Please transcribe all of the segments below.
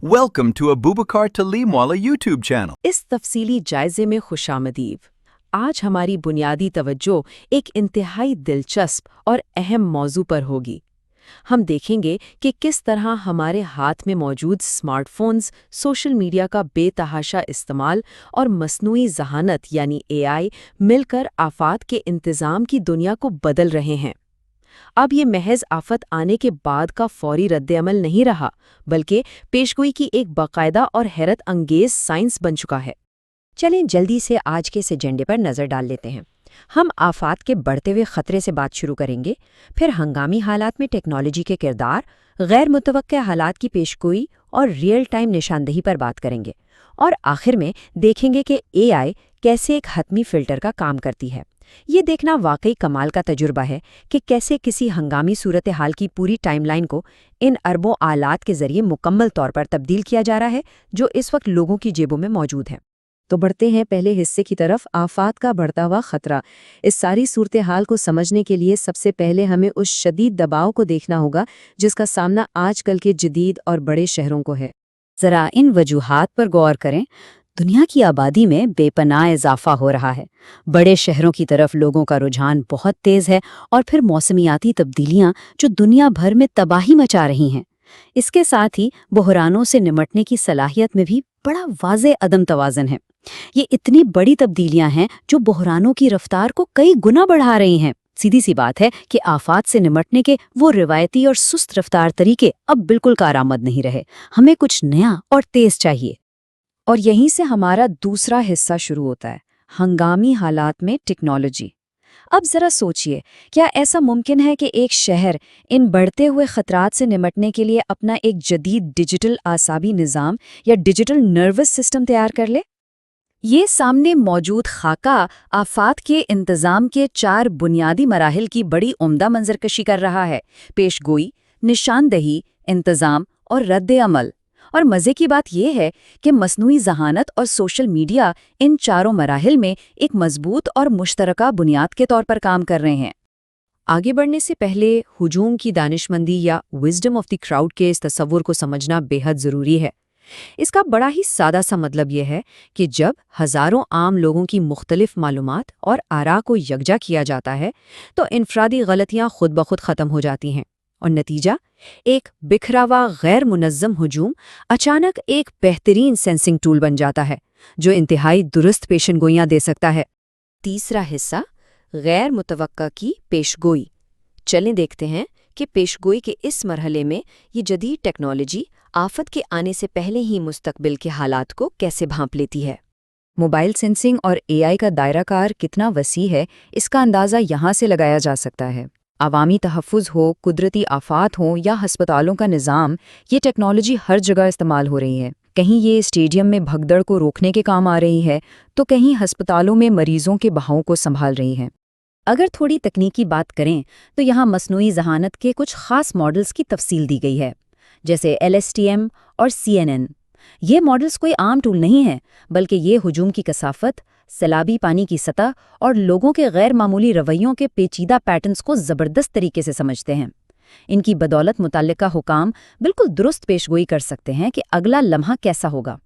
Welcome to Abubakar Talimwala YouTube channel. इस तफसीली जायजे में खुशामदीद। आज हमारी बुनियादी तवज्जो एक इंतहाई दिलचस्प और अहम मौजू पर होगी। हम देखेंगे कि किस तरह हमारे हाथ में मौजूद स्मार्टफोन्स, सोशल मीडिया का बेतहाशा इस्तेमाल और मसनूई ज़हानत यानी AI मिलकर आफात के इंतज़ाम की दुनिया को बदल रहे हैं। अब ये महज आफत आने के बाद का फौरी रद्द-ए-अमल नहीं रहा, बल्कि पेशगोई की एक बाकायदा और हैरत अंगेज साइंस बन चुका है। चलें जल्दी से आज के इस एजेंडे पर नज़र डाल लेते हैं। हम आफात के बढ़ते हुए खतरे से बात शुरू करेंगे, फिर हंगामी हालात में टेक्नोलॉजी के किरदार, गैर मुतवक्के हालात की पेशगोई और रियल टाइम निशानदेही पर बात करेंगे, और आखिर में देखेंगे कि AI कैसे एक हतमी फ़िल्टर का काम करती है। ये देखना वाकई कमाल का तजुर्बा है कि कैसे किसी हंगामी सूरत हाल की पूरी टाइमलाइन को इन अरबों आलात के जरिए मुकम्मल तौर पर तब्दील किया जा रहा है जो इस वक्त लोगों की जेबों में मौजूद है। तो बढ़ते हैं पहले हिस्से की तरफ, आफात का बढ़ता हुआ खतरा। इस सारी सूरत हाल को समझने के लिए सबसे पहले हमें उस शदीद दबाव को देखना होगा जिसका सामना आजकल के जदीद और बड़े शहरों को है। ज़रा इन वजूहात पर गौर करें। दुनिया की आबादी में बेपनाह इजाफा हो रहा है, बड़े शहरों की तरफ लोगों का रुझान बहुत तेज़ है, और फिर मौसमियाती तब्दीलियां जो दुनिया भर में तबाही मचा रही हैं। इसके साथ ही बहरानों से निमटने की सलाहियत में भी बड़ा वाज़े अदम तवाज़न है। ये इतनी बड़ी तब्दीलियां हैं जो बहरानों की रफ्तार को कई गुना बढ़ा रही हैं। सीधी सी बात है कि आफात से निमटने के वो रिवायती और सुस्त रफ्तार तरीके अब बिल्कुल कारआमद नहीं रहे। हमें कुछ नया और तेज़ चाहिए। और यहीं से हमारा दूसरा हिस्सा शुरू होता है, हंगामी हालात में टेक्नोलॉजी। अब ज़रा सोचिए, क्या ऐसा मुमकिन है कि एक शहर इन बढ़ते हुए ख़तरात से निमटने के लिए अपना एक जदीद डिजिटल आसाबी निज़ाम या डिजिटल नर्वस सिस्टम तैयार कर ले? ये सामने मौजूद खाका आफात के इंतज़ाम के 4 बुनियादी मराहिल की बड़ी उम्दा मंजरकशी कर रहा है: पेशगोई, निशानदही, इंतज़ाम और रद्द-ए-अमल। और मज़े की बात यह है कि मसनूई ज़हानत और सोशल मीडिया इन चारों मराहिल में एक मजबूत और मुश्तरका बुनियाद के तौर पर काम कर रहे हैं। आगे बढ़ने से पहले हुजूम की दानिशमंदी या विजडम ऑफ द क्राउड के इस तस्वुर को समझना बेहद ज़रूरी है। इसका बड़ा ही सादा सा मतलब यह है कि जब हज़ारों आम लोगों की मुख्तलिफ मालूमात और आरा को यकजा किया जाता है तो इनफरादी गलतियाँ खुद ब खुद ख़त्म हो जाती हैं, और नतीजा एक बिखरावा गैर मुनज़्ज़म हुजूम अचानक एक बेहतरीन सेंसिंग टूल बन जाता है जो इंतहाई दुरुस्त पेशनगोइयाँ दे सकता है। तीसरा हिस्सा, गैर मुतवक्का की पेशगोई। चलें देखते हैं कि पेशगोई के इस मरहले में ये जदीद टेक्नोलॉजी आफत के आने से पहले ही मुस्तकबिल के हालात को कैसे भांप लेती है। मोबाइल सेंसिंग और AI का दायरा कार कितना वसी है, इसका अंदाज़ा यहाँ से लगाया जा सकता है। अवामी तहफ़्फ़ुज़ हो, कुदरती आफ़ात हों या हस्पतालों का निज़ाम, ये टेक्नोलॉजी हर जगह इस्तेमाल हो रही है। कहीं ये स्टेडियम में भगदड़ को रोकने के काम आ रही है, तो कहीं हस्पतालों में मरीज़ों के बहाव को संभाल रही है। अगर थोड़ी तकनीकी बात करें तो यहाँ मसनूई ज़हानत के कुछ ख़ास मॉडल्स की तफसील दी गई है, जैसे LSTM और CNN। ये मॉडल्स कोई आम टूल नहीं हैं, बल्कि ये हुजूम की कसाफत, सैलाबी पानी की सतह और लोगों के गैर मामूली रवैयों के पेचीदा पैटर्न्स को ज़बरदस्त तरीके से समझते हैं। इनकी बदौलत मुतल्लिका हुकाम बिल्कुल दुरुस्त पेशगोई कर सकते हैं कि अगला लम्हा कैसा होगा।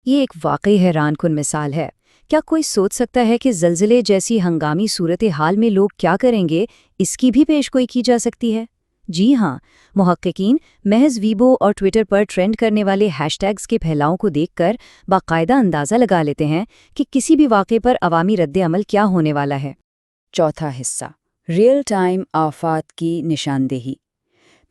ये एक वाकई हैरानकुन मिसाल है। क्या कोई सोच सकता है कि ज़लज़ले जैसी हंगामी सूरत हाल में लोग क्या करेंगे, इसकी भी पेशगोई की जा सकती है? जी हाँ, मुहक्किकीन महज वीबो और ट्विटर पर ट्रेंड करने वाले हैशटैग्स के फैलाव को देखकर बाकायदा अंदाज़ा लगा लेते हैं कि किसी भी वाक़े पर अवामी रद्द-ए-अमल क्या होने वाला है। चौथा हिस्सा, रियल टाइम आफात की निशानदेही।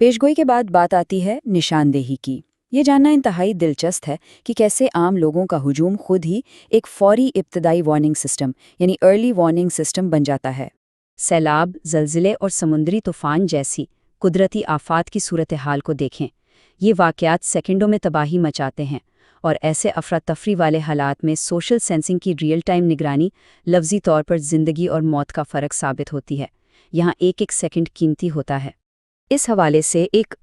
पेशगोई के बाद बात आती है निशानदेही की। ये जानना इंतहाई दिलचस्प है कि कैसे आम लोगों का हुजूम खुद ही एक फौरी इब्तदाई वार्निंग सिस्टम यानी अर्ली वार्निंग सिस्टम बन जाता है। सैलाब, ज़लज़ले और समुद्री तूफ़ान जैसी कुदरती आफात की सूरत हाल को देखें। ये वाक़यात सेकंडों में तबाही मचाते हैं, और ऐसे अफरा तफरी वाले हालात में सोशल सेंसिंग की रियल टाइम निगरानी लफ्ज़ी तौर पर ज़िंदगी और मौत का फ़र्क साबित होती है। यहाँ एक एक सेकंड कीमती होता है। इस हवाले से एक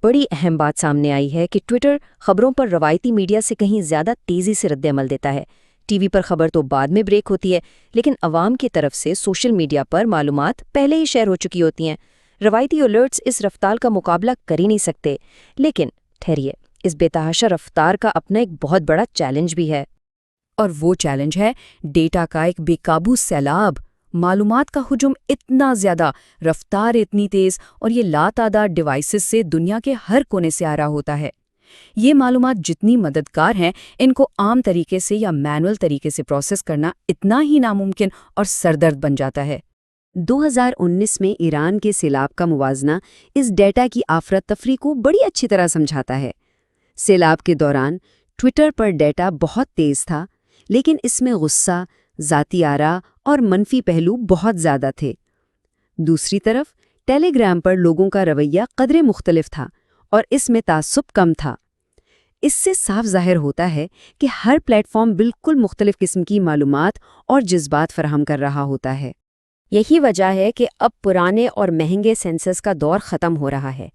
बड़ी अहम बात सामने आई है कि ट्विटर खबरों पर रवायती मीडिया से कहीं ज़्यादा तेज़ी से रद्द-ए-अमल देता है। टीवी पर खबर तो बाद में ब्रेक होती है, लेकिन अवाम की तरफ से सोशल मीडिया पर मालूमात पहले ही शेयर हो चुकी होती हैं। रवायती अलर्ट्स इस रफ्तार का मुकाबला कर ही नहीं सकते। लेकिन ठहरिए, اس بے تحاشا رفتار کا اپنا ایک بہت بڑا چیلنج بھی ہے۔ اور وہ چیلنج ہے ڈیٹا کا ایک بے قابو سیلاب۔ معلومات کا ہجوم اتنا زیادہ، رفتار اتنی تیز، اور یہ لاتعداد ڈیوائسز سے دنیا کے ہر کونے سے آ رہا ہوتا ہے۔ یہ معلومات جتنی مددگار ہیں، ان کو عام طریقے سے یا مینول طریقے سے پروسیس کرنا اتنا ہی ناممکن اور سردرد بن جاتا ہے۔ 2019 میں ایران کے سیلاب کا موازنہ اس ڈیٹا کی افراتفری کو بڑی اچھی طرح سمجھاتا ہے۔ سیلاب کے دوران ٹویٹر پر ڈیٹا بہت تیز تھا، لیکن اس میں غصہ، ذاتی آراء اور منفی پہلو بہت زیادہ تھے۔ دوسری طرف ٹیلی گرام پر لوگوں کا رویہ قدرے مختلف تھا اور اس میں تعصب کم تھا۔ اس سے صاف ظاہر ہوتا ہے کہ ہر پلیٹ فارم بالکل مختلف قسم کی معلومات اور جذبات فراہم کر رہا ہوتا ہے۔ یہی وجہ ہے کہ اب پرانے اور مہنگے سینسرز کا دور ختم ہو رہا ہے۔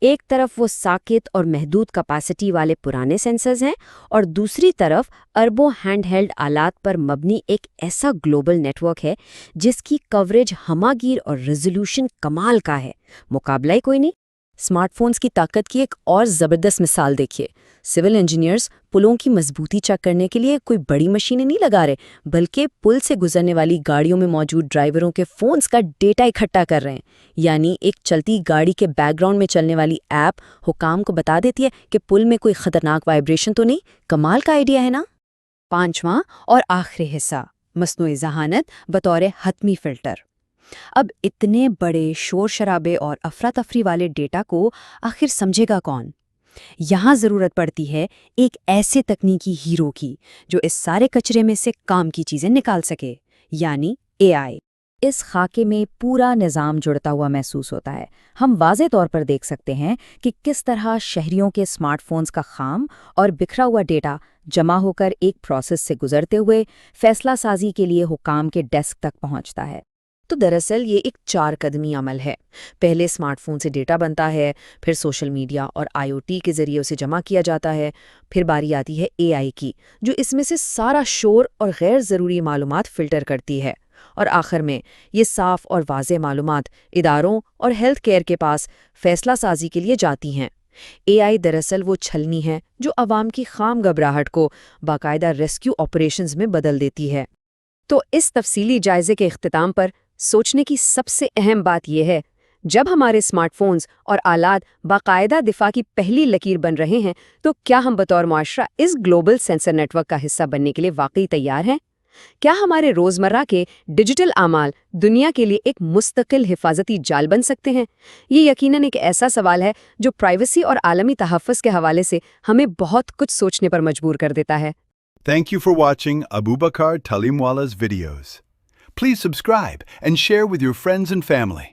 ایک طرف وہ ساکت اور محدود کیپیسٹی والے پرانے سینسرز ہیں، اور دوسری طرف اربوں ہینڈ ہیلڈ آلات پر مبنی ایک ایسا گلوبل نیٹ ورک ہے جس کی کوریج ہماگیر اور ریزولوشن کمال کا ہے، مقابلہ ہی کوئی نہیں۔ اسمارٹ فونز کی طاقت کی ایک اور زبردست مثال دیکھیے۔ سول انجینئرز پلوں کی مضبوطی چیک کرنے کے لیے کوئی بڑی مشینیں نہیں لگا رہے، بلکہ پل سے گزرنے والی گاڑیوں میں موجود ڈرائیوروں کے فونز کا ڈیٹا اکٹھا کر رہے ہیں۔ یعنی ایک چلتی گاڑی کے بیک گراؤنڈ میں چلنے والی ایپ حکام کو بتا دیتی ہے کہ پل میں کوئی خطرناک وائبریشن تو نہیں۔ کمال کا آئیڈیا ہے نا؟ پانچواں اور آخری حصہ، مصنوعی ذہانت بطور حتمی فلٹر۔ اب اتنے بڑے شور شرابے اور افراتفری والے ڈیٹا کو آخر سمجھے گا کون؟ یہاں ضرورت پڑتی ہے ایک ایسے تکنیکی ہیرو کی جو اس سارے کچرے میں سے کام کی چیزیں نکال سکے، یعنی اے آئی۔ اس خاکے میں پورا نظام جڑتا ہوا محسوس ہوتا ہے۔ ہم واضح طور پر دیکھ سکتے ہیں کہ کس طرح شہریوں کے اسمارٹ فونز کا خام اور بکھرا ہوا ڈیٹا جمع ہو کر ایک پروسیس سے گزرتے ہوئے فیصلہ سازی کے لیے حکام کے ڈیسک تک پہنچتا ہے۔ تو دراصل یہ ایک 4 قدمی عمل ہے۔ پہلے اسمارٹ فون سے ڈیٹا بنتا ہے، پھر سوشل میڈیا اور آئی او ٹی کے ذریعے اسے جمع کیا جاتا ہے، پھر باری آتی ہے اے آئی کی، جو اس میں سے سارا شور اور غیر ضروری معلومات فلٹر کرتی ہے، اور آخر میں یہ صاف اور واضح معلومات اداروں اور ہیلتھ کیئر کے پاس فیصلہ سازی کے لیے جاتی ہیں۔ اے آئی دراصل وہ چھلنی ہے جو عوام کی خام گھبراہٹ کو باقاعدہ ریسکیو آپریشنز میں بدل دیتی ہے۔ تو اس تفصیلی جائزے کے اختتام پر سوچنے کی سب سے اہم بات یہ ہے، جب ہمارے اسمارٹ فونز اور آلات باقاعدہ دفاع کی پہلی لکیر بن رہے ہیں، تو کیا ہم بطور معاشرہ اس گلوبل سینسر نیٹ ورک کا حصہ بننے کے لیے واقعی تیار ہیں؟ کیا ہمارے روزمرہ کے ڈیجیٹل اعمال دنیا کے لیے ایک مستقل حفاظتی جال بن سکتے ہیں؟ یہ یقیناً ایک ایسا سوال ہے جو پرائیویسی اور عالمی تحفظ کے حوالے سے ہمیں بہت کچھ سوچنے پر مجبور کر دیتا ہے۔ Thank you for watching Abubakar Talimwala's videos. Please subscribe and share with your friends and family.